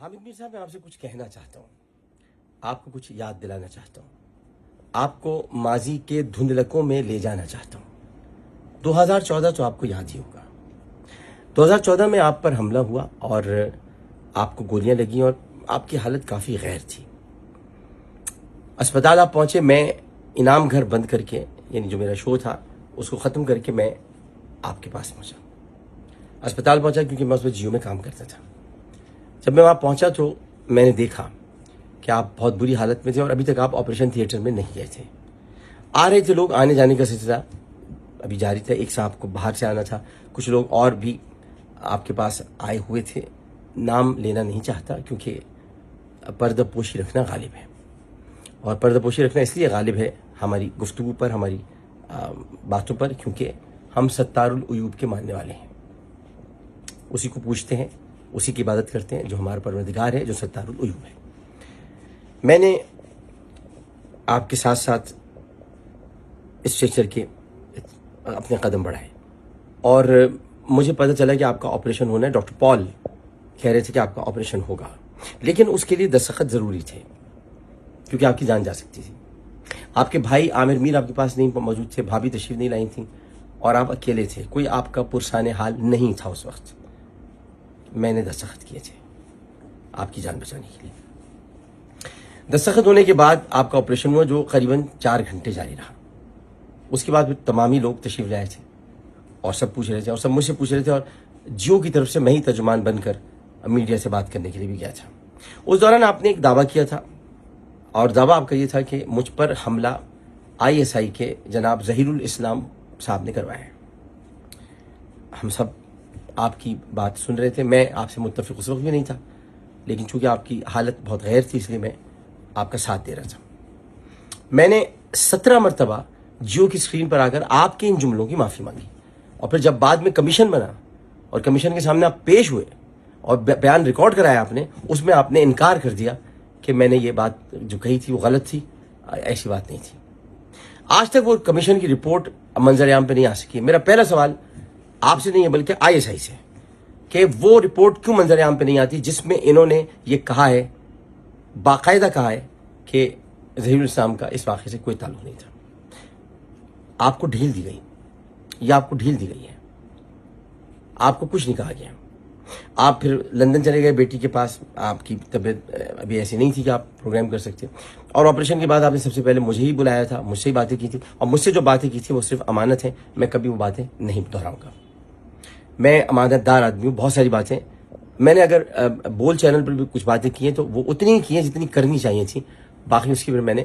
حامد میر صاحب، میں آپ سے کچھ کہنا چاہتا ہوں، آپ کو کچھ یاد دلانا چاہتا ہوں، آپ کو ماضی کے دھندلکوں میں لے جانا چاہتا ہوں۔ 2014 تو آپ کو یاد ہی ہوگا۔ 2014 میں آپ پر حملہ ہوا اور آپ کو گولیاں لگیں اور آپ کی حالت کافی غیر تھی۔ اسپتال آپ پہنچے، میں انعام گھر بند کر کے، یعنی جو میرا شو تھا اس کو ختم کر کے میں آپ کے پاس پہنچا۔ اسپتال پہنچا کیونکہ میں اس وقت جیو میں کام کرتا تھا۔ جب میں وہاں پہنچا تو میں نے دیکھا کہ آپ بہت بری حالت میں تھے اور ابھی تک آپ آپریشن تھیٹر میں نہیں گئے تھے۔ آ رہے تھے لوگ، آنے جانے کا سلسلہ ابھی جاری تھا۔ ایک صاحب کو باہر سے آنا تھا، کچھ لوگ اور بھی آپ کے پاس آئے ہوئے تھے۔ نام لینا نہیں چاہتا کیونکہ پردہ پوشی رکھنا غالب ہے، اور پردہ پوشی رکھنا اس لیے غالب ہے ہماری گفتگو پر، ہماری باتوں پر، کیونکہ ہم ستار العیوب کے ماننے والے ہیں۔ اسی کو پوچھتے ہیں، اسی کی عبادت کرتے ہیں جو ہمارا پروردگار ہے، جو ستار العیوب ہے۔ میں نے آپ کے ساتھ ساتھ اسٹریچر کے اپنے قدم بڑھائے اور مجھے پتہ چلا کہ آپ کا آپریشن ہونا ہے۔ ڈاکٹر پال کہہ رہے تھے کہ آپ کا آپریشن ہوگا، لیکن اس کے لیے دستخط ضروری تھے کیونکہ آپ کی جان جا سکتی تھی۔ آپ کے بھائی عامر میر آپ کے پاس نہیں موجود تھے، بھابھی تشریف نہیں لائی تھیں اور آپ اکیلے تھے، کوئی آپ کا پرسان حال نہیں تھا اس وقت۔ میں نے دستخط کیے تھے آپ کی جان بچانے کے لیے۔ دستخط ہونے کے بعد آپ کا آپریشن ہوا جو قریباً 4 گھنٹے جاری رہا۔ اس کے بعد تمام ہی لوگ تشریف لائے تھے اور سب پوچھ رہے تھے اور سب مجھ سے پوچھ رہے تھے، اور جیو کی طرف سے میں ہی ترجمان بن کر میڈیا سے بات کرنے کے لیے بھی گیا تھا۔ اس دوران آپ نے ایک دعویٰ کیا تھا، اور دعویٰ آپ کا یہ تھا کہ مجھ پر حملہ ISI کے جناب ظہیر الاسلام صاحب نے کروایا ہے۔ ہم سب آپ کی بات سن رہے تھے، میں آپ سے متفق اس وقت بھی نہیں تھا، لیکن چونکہ آپ کی حالت بہت غیر تھی اس لیے میں آپ کا ساتھ دے رہا تھا۔ میں نے 17 مرتبہ جیو کی اسکرین پر آ کر آپ کے ان جملوں کی معافی مانگی، اور پھر جب بعد میں کمیشن بنا اور کمیشن کے سامنے آپ پیش ہوئے اور بیان ریکارڈ کرایا آپ نے، اس میں آپ نے انکار کر دیا کہ میں نے یہ بات جو کہی تھی وہ غلط تھی، ایسی بات نہیں تھی۔ آج تک وہ کمیشن کی رپورٹ منظر عام پہ نہیں آ سکی۔ میرا پہلا سوال آپ سے نہیں ہے بلکہ ISI سے، کہ وہ رپورٹ کیوں منظر عام پہ نہیں آتی جس میں انہوں نے یہ کہا ہے، باقاعدہ کہا ہے کہ ظہیر الاسلام کا اس واقعے سے کوئی تعلق نہیں تھا۔ آپ کو ڈھیل دی گئی، یا آپ کو ڈھیل دی گئی ہے، آپ کو کچھ نہیں کہا گیا۔ آپ پھر لندن چلے گئے بیٹی کے پاس، آپ کی طبیعت ابھی ایسی نہیں تھی کہ آپ پروگرام کر سکتے، اور آپریشن کے بعد آپ نے سب سے پہلے مجھے ہی بلایا تھا، مجھ سے ہی باتیں کی تھی، اور مجھ سے جو باتیں کی تھی وہ صرف امانت ہیں، میں کبھی وہ باتیں نہیں دہراؤں گا۔ میں امانت دار آدمی ہوں، بہت ساری باتیں میں نے اگر بول چینل پر بھی کچھ باتیں کی ہیں تو وہ اتنی ہی کی ہیں جتنی کرنی چاہیے تھیں، باقی اس کی پھر میں نے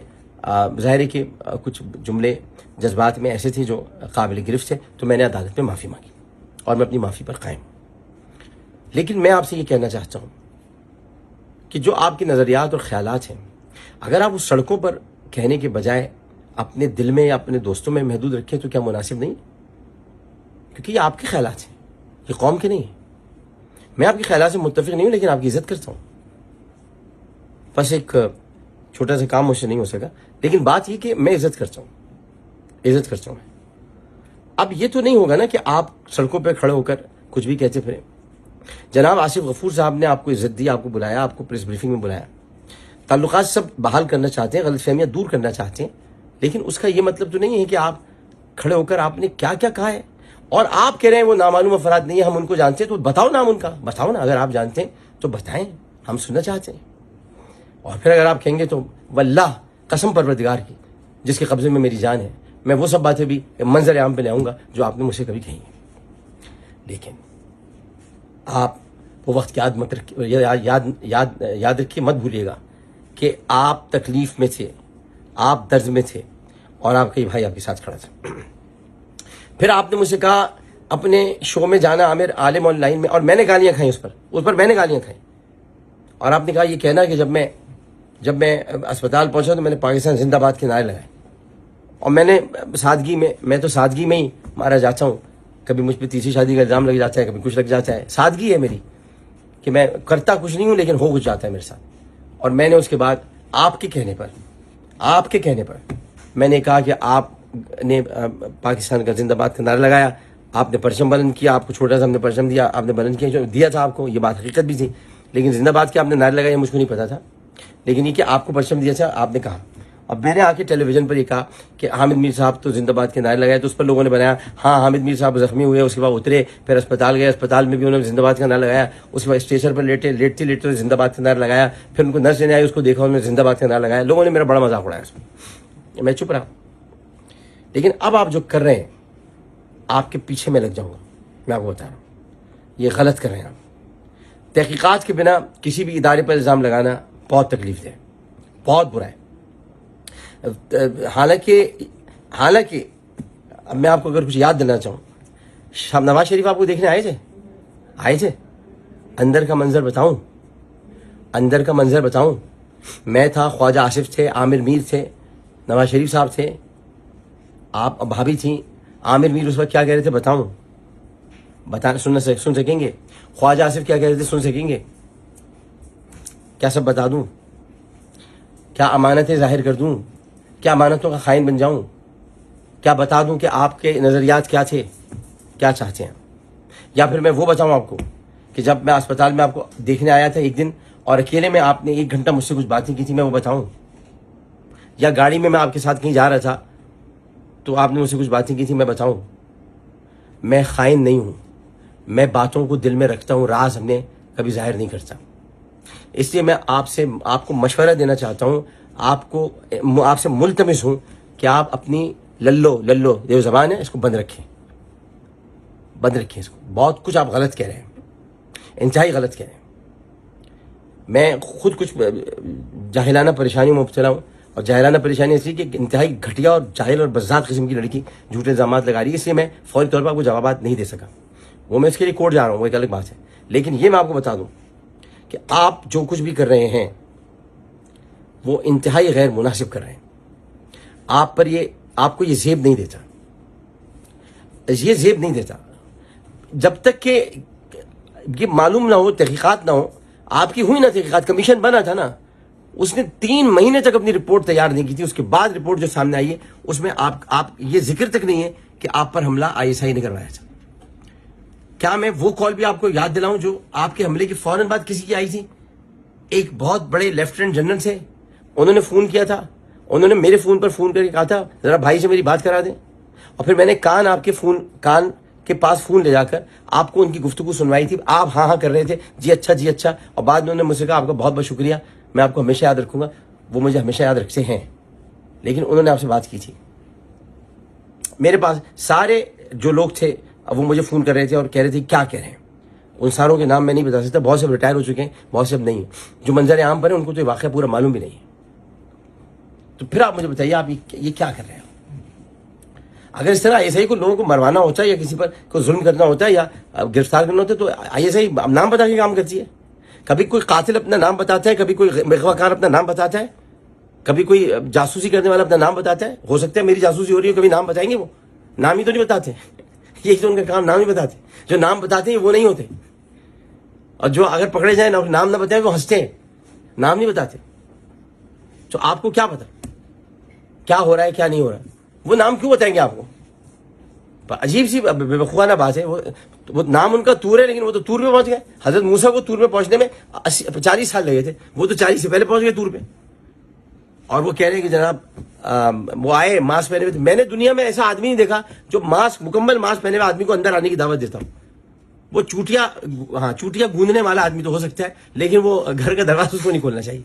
ظاہر ہے کہ کچھ جملے جذبات میں ایسے تھے جو قابل گرفت تھے، تو میں نے عدالت میں معافی مانگی اور میں اپنی معافی پر قائم ہوں۔ لیکن میں آپ سے یہ کہنا چاہتا ہوں کہ جو آپ کے نظریات اور خیالات ہیں، اگر آپ اس سڑکوں پر کہنے کے بجائے اپنے دل میں یا اپنے دوستوں میں محدود رکھیں تو کیا مناسب نہیں؟ کیونکہ یہ آپ کے خیالات ہیں، یہ قوم کے نہیں ہیں۔ میں آپ کے خیالات سے متفق نہیں ہوں، لیکن آپ کی عزت کرتا ہوں۔ بس ایک چھوٹا سا کام مجھ سے نہیں ہو سکا، لیکن بات یہ کہ میں عزت کرتا ہوں میں۔ اب یہ تو نہیں ہوگا نا کہ آپ سڑکوں پہ کھڑے ہو کر کچھ بھی کہتے پھریں۔ جناب آصف غفور صاحب نے آپ کو عزت دی، آپ کو بلایا، آپ کو پریس بریفنگ میں بلایا، تعلقات سب بحال کرنا چاہتے ہیں، غلط فہمیاں دور کرنا چاہتے ہیں، لیکن اس کا یہ مطلب تو نہیں ہے کہ آپ کھڑے ہو کر آپ نے کیا کیا کہا ہے، اور آپ کہہ رہے ہیں وہ نامعلوم افراد نہیں ہیں، ہم ان کو جانتے ہیں، تو بتاؤ نام ان کا، بتاؤ نا، اگر آپ جانتے ہیں تو بتائیں، ہم سننا چاہتے ہیں۔ اور پھر اگر آپ کہیں گے تو واللہ قسم پروردگار کی جس کے قبضے میں میری جان ہے، میں وہ سب باتیں بھی منظر عام پہ لے آؤں گا جو آپ نے مجھ سے کبھی کہی ہیں۔ لیکن آپ وہ وقت یاد رکھیے، مت بھولیے گا کہ آپ تکلیف میں تھے، آپ درد میں تھے، اور آپ کا بھائی آپ کے ساتھ کھڑا تھا۔ پھر آپ نے مجھ سے کہا اپنے شو میں جانا عامر عالم آن لائن میں، اور میں نے گالیاں کھائیں اس پر میں نے گالیاں کھائیں، اور آپ نے کہا یہ کہنا کہ جب میں اسپتال پہنچا تو میں نے پاکستان زندہ باد کے نعرے لگائے، اور میں نے میں تو سادگی میں ہی مارا جاتا ہوں، کبھی مجھ پہ تیسری شادی کا الزام لگ جاتا ہے، کبھی کچھ لگ جاتا ہے، سادگی ہے میری کہ میں کرتا کچھ نہیں ہوں لیکن ہو کچھ جاتا ہے میرے ساتھ۔ اور میں نے اس کے بعد آپ کے کہنے پر میں نے کہا کہ آپ نے پاکستان کا زندہ باد کا نعرہ لگایا، آپ نے پرچم بلند کیا، آپ کو چھوٹا سا ہم نے پرچم دیا، آپ نے بلند کیا، جو دیا تھا آپ کو، یہ بات حقیقت بھی تھی، لیکن زندہ باد کے آپ نے نعرے لگائے مجھ کو نہیں پتا تھا، لیکن یہ کہ آپ کو پرچم دیا تھا، آپ نے کہا، اب میں نے آ کے ٹیلی ویژن پر یہ کہا کہ حامد میر صاحب تو زندہ باد کے نعرے لگائے، تو اس پر لوگوں نے بنایا ہاں حامد میر صاحب زخمی ہوئے، اس کے بعد اترے، پھر اسپتال گئے، اسپتال میں بھی انہوں نے زندہ باد کا نعرہ لگایا، اس کے بعد اسٹیشن پر لیٹتے زندہ باد کا نعرہ لگایا، پھر ان کو نرس لینے آئی، اس کو دیکھا انہوں نے زندہ باد کا نعرہ لگایا، لوگوں نے میرا بڑا مذاق اڑایا اس میں چپ رہا۔ لیکن اب آپ جو کر رہے ہیں، آپ کے پیچھے میں لگ جاؤں گا، میں آپ کو بتا رہا ہوں یہ غلط کر رہے ہیں آپ۔ تحقیقات کے بنا کسی بھی ادارے پر الزام لگانا بہت تکلیف دہ ہے، بہت برا ہے۔ حالانکہ اب میں آپ کو اگر کچھ یاد دینا چاہوں، نواز شریف آپ کو دیکھنے آئے تھے، اندر کا منظر بتاؤں، میں تھا، خواجہ آصف تھے، عامر میر تھے، نواز شریف صاحب تھے، آپ بھابھی تھیں، عامر میر اس وقت کیا کہہ رہے تھے سن سکیں گے؟ خواجہ آصف کیا کہہ رہے تھے سن سکیں گے؟ کیا سب بتا دوں؟ کیا امانتیں ظاہر کر دوں؟ کیا امانتوں کا خائن بن جاؤں؟ کیا بتا دوں کہ آپ کے نظریات کیا تھے، کیا چاہتے ہیں؟ یا پھر میں وہ بتاؤں آپ کو کہ جب میں اسپتال میں آپ کو دیکھنے آیا تھا ایک دن اور اکیلے میں آپ نے 1 گھنٹہ مجھ سے کچھ باتیں کی تھی، میں وہ بتاؤں؟ یا گاڑی میں آپ کے ساتھ کہیں جا رہا تھا تو آپ نے مجھ سے کچھ باتیں کی تھی، میں بتاؤں؟ میں خائن نہیں ہوں، میں باتوں کو دل میں رکھتا ہوں، راز ہم نے کبھی ظاہر نہیں کرتا۔ اس لیے میں آپ کو مشورہ دینا چاہتا ہوں، آپ سے ملتمس ہوں کہ آپ اپنی للو یہ زبان ہے اس کو بند رکھیں اس کو۔ بہت کچھ آپ غلط کہہ رہے ہیں، انتہائی غلط کہہ رہے ہیں۔ میں خود کچھ جاہلانہ پریشانیوں میں مبتلا ہوں، اور جاہلانہ پریشانی اس لیے کہ انتہائی گھٹیا اور جاہل اور بزداد قسم کی لڑکی جھوٹے الزامات لگا رہی ہے، اس لیے میں فوری طور پر آپ کو جوابات نہیں دے سکا۔ وہ میں اس کے لیے کورٹ جا رہا ہوں، وہ ایک الگ بات ہے۔ لیکن یہ میں آپ کو بتا دوں کہ آپ جو کچھ بھی کر رہے ہیں وہ انتہائی غیر مناسب کر رہے ہیں۔ آپ کو یہ زیب نہیں دیتا جب تک کہ یہ معلوم نہ ہو، تحقیقات نہ ہو۔ آپ کی ہوئی نا تحقیقات، کمیشن بنا تھا نا، اس نے 3 مہینے تک اپنی رپورٹ تیار نہیں کی تھی، اس کے بعد رپورٹ جو سامنے آئی ہے اس میں آپ یہ ذکر تک نہیں ہے کہ آپ پر حملہ ISI نے کروایا تھا۔ کیا میں وہ کال بھی آپ کو یاد دلاؤں جو آپ کے حملے کی فوراً بعد کسی کی آئی تھی؟ ایک بہت بڑے لیفٹیننٹ جنرل تھے، انہوں نے فون کیا تھا، انہوں نے میرے فون پر فون کر کے کہا تھا ذرا بھائی سے میری بات کرا دیں، اور پھر میں نے کان کے پاس فون لے جا کر آپ کو ان کی گفتگو سنوائی تھی، آپ ہاں کر رہے تھے، جی اچھا، اور بعد میں انہوں نے مجھ سے کہا آپ کا بہت بہت شکریہ، میں آپ کو ہمیشہ یاد رکھوں گا۔ وہ مجھے ہمیشہ یاد رکھتے ہیں، لیکن انہوں نے آپ سے بات کی تھی۔ میرے پاس سارے جو لوگ تھے وہ مجھے فون کر رہے تھے اور کہہ رہے تھے کیا کہہ رہے ہیں، ان ساروں کے نام میں نہیں بتا سکتا، بہت سے ریٹائر ہو چکے ہیں، بہت سے اب نہیں ہیں، جو منظر عام پر ہیں ان کو تو یہ واقعہ پورا معلوم بھی نہیں ہے۔ تو پھر آپ مجھے بتائیے آپ یہ کیا کر رہے ہیں؟ اگر اس طرح ISI کو لوگوں کو مروانا ہوتا ہے یا کسی پر کوئی ظلم کرنا ہوتا ہے یا گرفتار کرنا ہوتا ہے تو ISI نام بتا کے کام کرتی ہے۔ کبھی کوئی قاتل اپنا نام بتاتا ہے، کبھی کوئی اغوا کار اپنا نام بتاتا ہے، کبھی کوئی جاسوسی کرنے والا اپنا نام بتاتا ہے۔ ہو سکتا ہے میری جاسوسی ہو رہی ہے، کبھی نام بتائیں گے؟ وہ نام ہی تو نہیں بتاتے، یہی تو ان کا کام، نام ہی بتاتے۔ جو نام بتاتے ہیں وہ نہیں ہوتے، اور جو اگر پکڑے جائیں نام نہ بتائیں وہ ہنستے ہیں، نام نہیں بتاتے۔ تو آپ کو کیا پتا کیا ہو رہا ہے کیا نہیں ہو رہا؟ وہ نام کیوں بتائیں گے آپ کو؟ عجیب سی بے وقوفانہ بات ہے۔ وہ نام ان کا طور ہے، لیکن وہ تو طور پہ پہنچ گئے۔ حضرت موسیٰ کو طور پہ پہنچنے میں 40 سال لگے تھے، وہ تو 40 سے پہلے پہنچ گئے طور پہ، اور وہ کہہ رہے ہیں کہ جناب وہ آئے ماسک پہنے ہوئے تھے۔ میں نے دنیا میں ایسا آدمی نہیں دیکھا جو مکمل ماسک پہنے ہوئے آدمی کو اندر آنے کی دعوت دیتا ہوں۔ وہ چوٹیاں گوندنے والا آدمی تو ہو سکتا ہے، لیکن وہ گھر کا دروازہ اس کو نہیں کھولنا چاہیے۔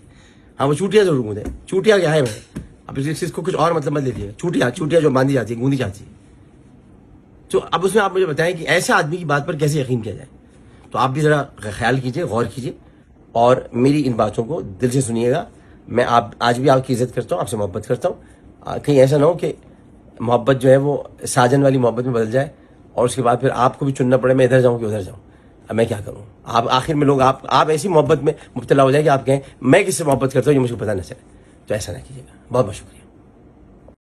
ہاں وہ چوٹیاں ضرور گوندے، چوٹیاں کیا ہے؟ میں اب اس کو کچھ اور مطلب مت لیجیے، چوٹیاں جو باندھی جاتی ہے، گوندی جاتی ہے۔ تو اب اس میں آپ مجھے بتائیں کہ ایسے آدمی کی بات پر کیسے یقین کیا جائے؟ تو آپ بھی ذرا خیال کیجئے، غور کیجئے، اور میری ان باتوں کو دل سے سنیے گا۔ میں آج بھی آپ کی عزت کرتا ہوں، آپ سے محبت کرتا ہوں۔ کہیں ایسا نہ ہو کہ محبت جو ہے وہ ساجن والی محبت میں بدل جائے، اور اس کے بعد پھر آپ کو بھی چننا پڑے میں ادھر جاؤں کہ ادھر جاؤں۔ اب میں کیا کروں؟ آپ آخر میں لوگ آپ ایسی محبت میں مبتلا ہو جائے کہ آپ کہیں میں کس سے محبت کرتا ہوں یہ مجھ کو پتہ نہ چلے۔ تو ایسا نہ کیجیے گا۔ بہت بہت شکریہ۔